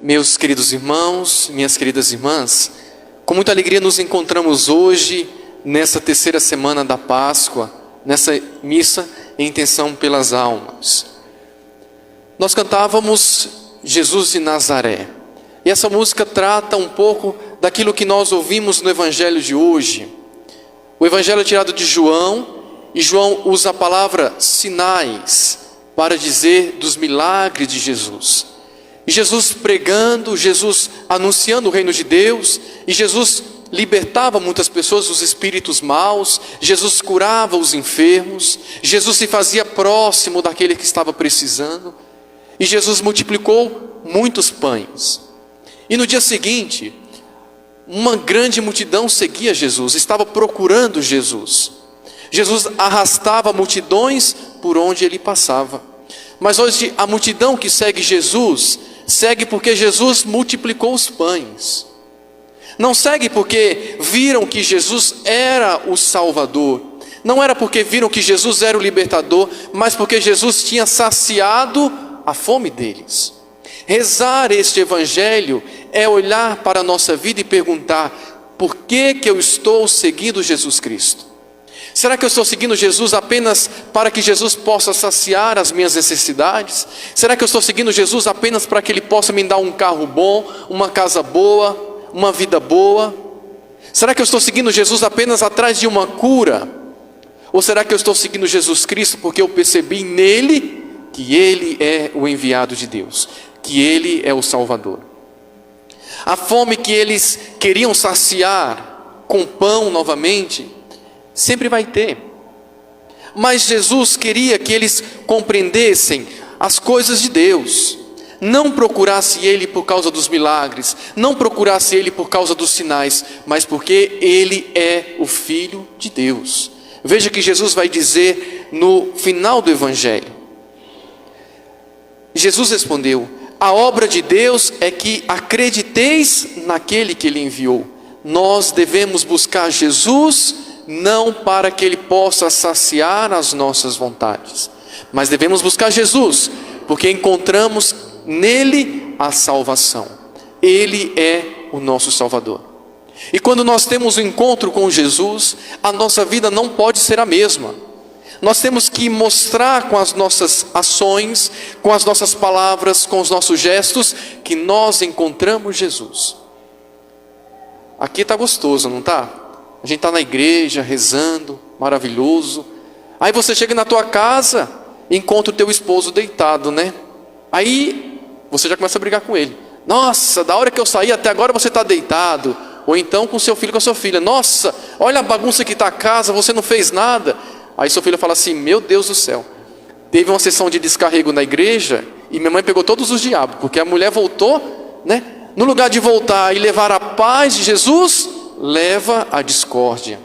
Meus queridos irmãos, minhas queridas irmãs, com muita alegria nos encontramos hoje, nessa terceira semana da Páscoa, nessa missa em intenção pelas almas. Nós cantávamos Jesus de Nazaré, e essa música trata um pouco daquilo que nós ouvimos no Evangelho de hoje. O Evangelho é tirado de João, e João usa a palavra sinais para dizer dos milagres de Jesus. E Jesus pregando, Jesus anunciando o reino de Deus, e Jesus libertava muitas pessoas dos espíritos maus, Jesus curava os enfermos, Jesus se fazia próximo daquele que estava precisando, e Jesus multiplicou muitos pães. E no dia seguinte, uma grande multidão seguia Jesus, estava procurando Jesus. Jesus arrastava multidões por onde ele passava. Mas hoje a multidão que segue Jesus, segue porque Jesus multiplicou os pães. Não segue porque viram que Jesus era o Salvador. Não era porque viram que Jesus era o libertador, mas porque Jesus tinha saciado a fome deles. Rezar este Evangelho é olhar para a nossa vida e perguntar: por que eu estou seguindo Jesus Cristo? Será que eu estou seguindo Jesus apenas para que Jesus possa saciar as minhas necessidades? Será que eu estou seguindo Jesus apenas para que Ele possa me dar um carro bom, uma casa boa, uma vida boa? Será que eu estou seguindo Jesus apenas atrás de uma cura? Ou será que eu estou seguindo Jesus Cristo porque eu percebi nele que Ele é o enviado de Deus, que Ele é o Salvador? A fome que eles queriam saciar com pão novamente, sempre vai ter. Mas Jesus queria que eles compreendessem as coisas de Deus. Não procurasse Ele por causa dos milagres, não procurasse Ele por causa dos sinais, mas porque Ele é o Filho de Deus. Veja que Jesus vai dizer no final do Evangelho. Jesus respondeu: a obra de Deus é que acrediteis naquele que Ele enviou. Nós devemos buscar Jesus não para que Ele possa saciar as nossas vontades, mas devemos buscar Jesus porque encontramos nele a salvação. Ele é o nosso Salvador. E quando nós temos um encontro com Jesus, a nossa vida não pode ser a mesma. Nós temos que mostrar com as nossas ações, com as nossas palavras, com os nossos gestos, que nós encontramos Jesus. Aqui está gostoso, não está? A gente está na igreja, rezando, maravilhoso. Aí você chega na tua casa, encontra o teu esposo deitado, né? Aí você já começa a brigar com ele. Nossa, da hora que eu saí até agora você está deitado. Ou então com seu filho, com a sua filha. Nossa, olha a bagunça que está a casa, você não fez nada. Aí sua filha fala assim: meu Deus do céu, teve uma sessão de descarrego na igreja e minha mãe pegou todos os diabos, porque a mulher voltou, né? No lugar de voltar e levar a paz de Jesus, leva a discórdia.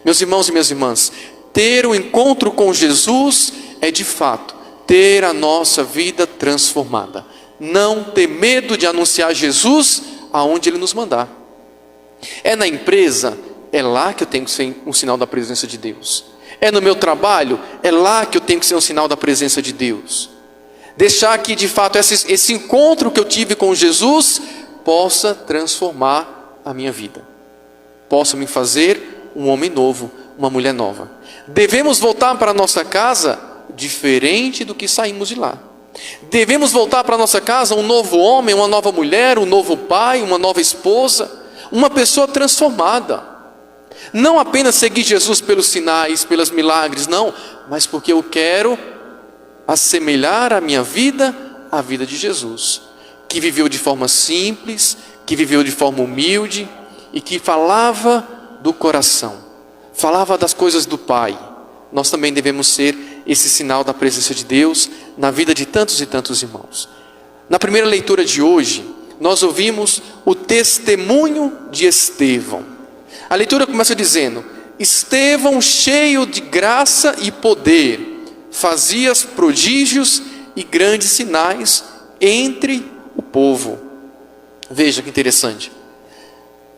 Meus irmãos e minhas irmãs, ter o encontro com Jesus é de fato ter a nossa vida transformada. Não ter medo de anunciar Jesus aonde Ele nos mandar. É na empresa, é lá que eu tenho que ser um sinal da presença de Deus. É no meu trabalho, é lá que eu tenho que ser um sinal da presença de Deus. Deixar que de fato esse encontro que eu tive com Jesus possa transformar a minha vida, possa me fazer um homem novo, uma mulher nova. Devemos voltar para a nossa casa diferente do que saímos de lá. Devemos voltar para a nossa casa um novo homem, uma nova mulher, um novo pai, uma nova esposa, uma pessoa transformada. Não apenas seguir Jesus pelos sinais, pelos milagres, não, mas porque eu quero assemelhar a minha vida à vida de Jesus, que viveu de forma simples, que viveu de forma humilde e que falava do coração, falava das coisas do Pai. Nós também devemos ser esse sinal da presença de Deus na vida de tantos e tantos irmãos. Na primeira leitura de hoje, nós ouvimos o testemunho de Estevão. A leitura começa dizendo: Estevão, cheio de graça e poder, fazia prodígios e grandes sinais entre o povo. Veja que interessante.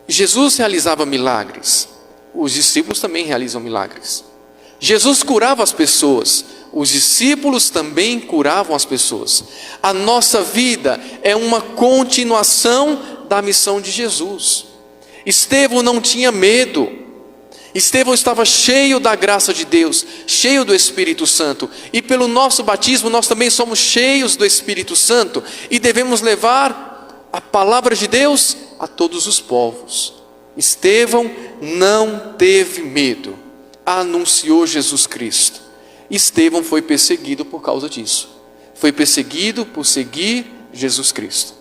Jesus realizava milagres, os discípulos também realizam milagres. Jesus curava as pessoas, os discípulos também curavam as pessoas. A nossa vida é uma continuação da missão de Jesus. Estevão não tinha medo. Estevão estava cheio da graça de Deus, cheio do Espírito Santo. E pelo nosso batismo nós também somos cheios do Espírito Santo e devemos levar a palavra de Deus a todos os povos. Estevão não teve medo, anunciou Jesus Cristo. Estevão foi perseguido por causa disso. Foi perseguido por seguir Jesus Cristo.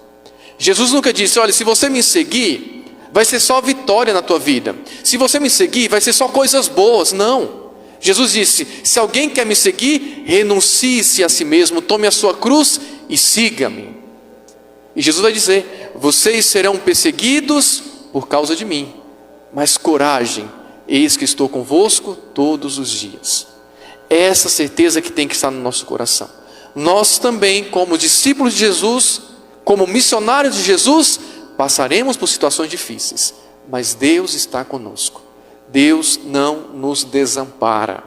Jesus nunca disse: olha, se você me seguir, vai ser só vitória na tua vida. Se você me seguir, vai ser só coisas boas. Não. Jesus disse: se alguém quer me seguir, renuncie-se a si mesmo, tome a sua cruz e siga-me. E Jesus vai dizer: vocês serão perseguidos por causa de mim, mas coragem, eis que estou convosco todos os dias. Essa certeza que tem que estar no nosso coração. Nós também, como discípulos de Jesus, como missionários de Jesus, passaremos por situações difíceis, mas Deus está conosco. Deus não nos desampara.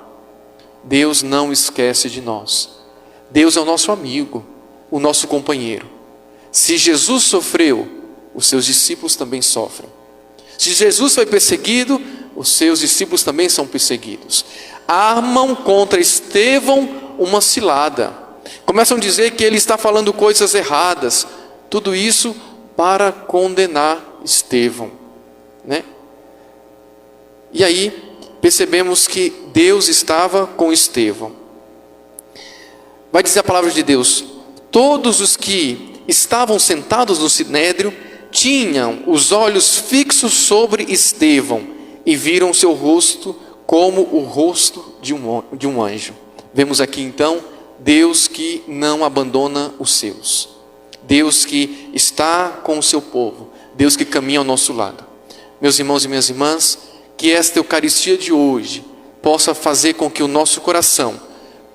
Deus não esquece de nós. Deus é o nosso amigo, o nosso companheiro. Se Jesus sofreu, os seus discípulos também sofrem. Se Jesus foi perseguido, os seus discípulos também são perseguidos. Armam contra Estevão uma cilada. Começam a dizer que ele está falando coisas erradas. Tudo isso para condenar Estevão, né? E aí percebemos que Deus estava com Estevão. Vai dizer a palavra de Deus: todos os que estavam sentados no sinédrio tinham os olhos fixos sobre Estevão e viram seu rosto como o rosto de um anjo. Vemos aqui então Deus que não abandona os seus. Deus que está com o seu povo. Deus que caminha ao nosso lado. Meus irmãos e minhas irmãs, que esta Eucaristia de hoje possa fazer com que o nosso coração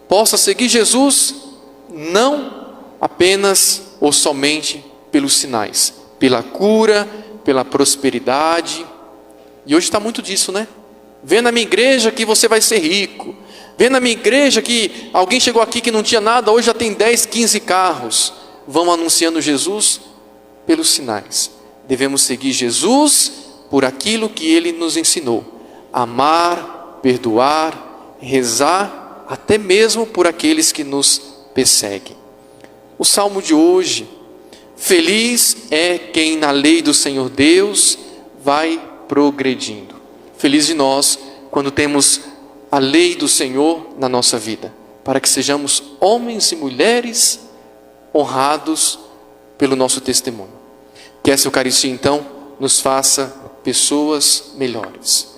possa seguir Jesus, não apenas ou somente pelos sinais, pela cura, pela prosperidade. E hoje está muito disso, né? Vê na minha igreja que você vai ser rico. Vê na minha igreja que alguém chegou aqui que não tinha nada, hoje já tem 10, 15 carros. Vão anunciando Jesus pelos sinais. Devemos seguir Jesus por aquilo que Ele nos ensinou. Amar, perdoar, rezar, até mesmo por aqueles que nos perseguem. O salmo de hoje: feliz é quem na lei do Senhor Deus vai progredindo. Feliz de nós quando temos a lei do Senhor na nossa vida, para que sejamos homens e mulheres honrados pelo nosso testemunho. Que essa Eucaristia então nos faça pessoas melhores.